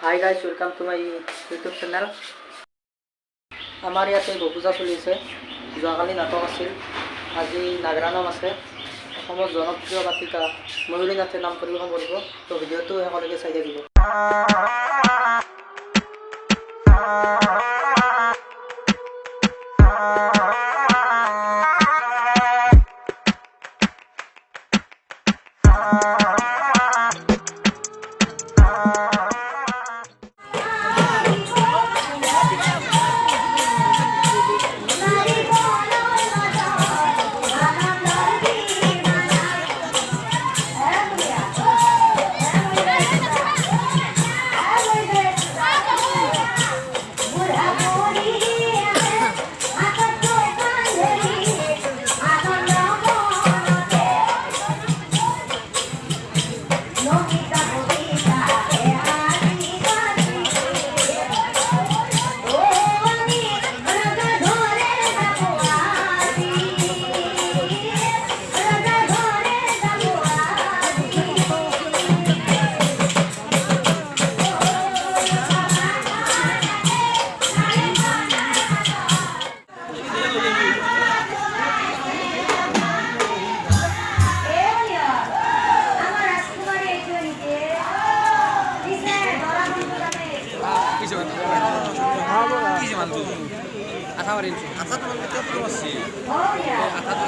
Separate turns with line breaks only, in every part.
Hi guys, welcome to my YouTube channel. আমাৰ ইয়াতে গপূজা চলি আছে। যোৱাকালি নাটক আছিল, আজি নাগৰা নাম আছে। অসমৰ জনপ্ৰিয় বাতিকা ময়ূৰী নাথে নাম পৰিৱেশন কৰিব। তো ভিডিঅ'টো একেলগে চাই থাকিব। আঠা মাৰি আঠাটো আছে আঠাটো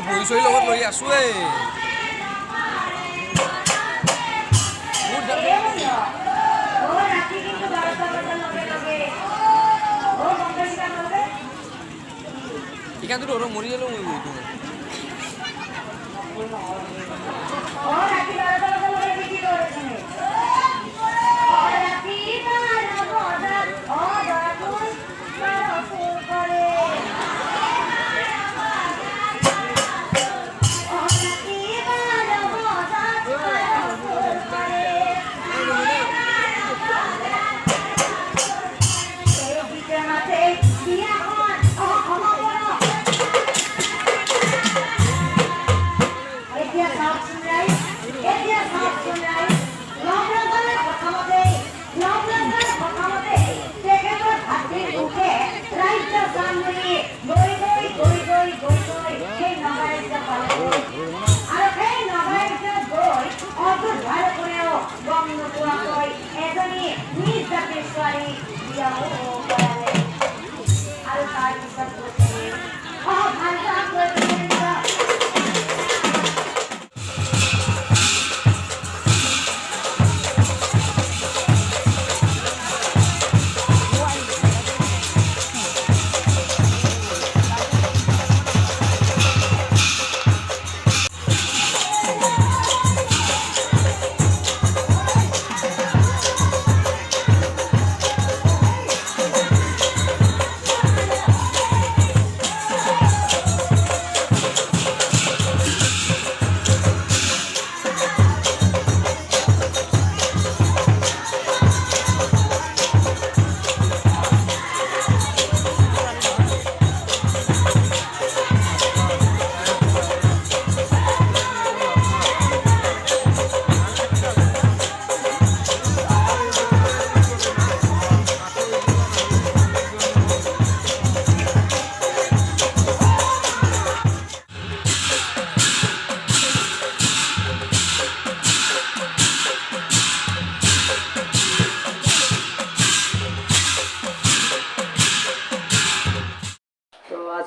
ভৰি চৰি লগত লৈ আছো। ইখানটো আৰু মৰি গ'লো মই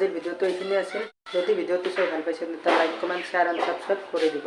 আজিৰ ভিডিঅ'টো এইখিনিয়ে আছিল। যদি ভিডিঅ'টো চাই ভাল পাইছে তেতিয়া like comment share and subscribe কৰি দিব।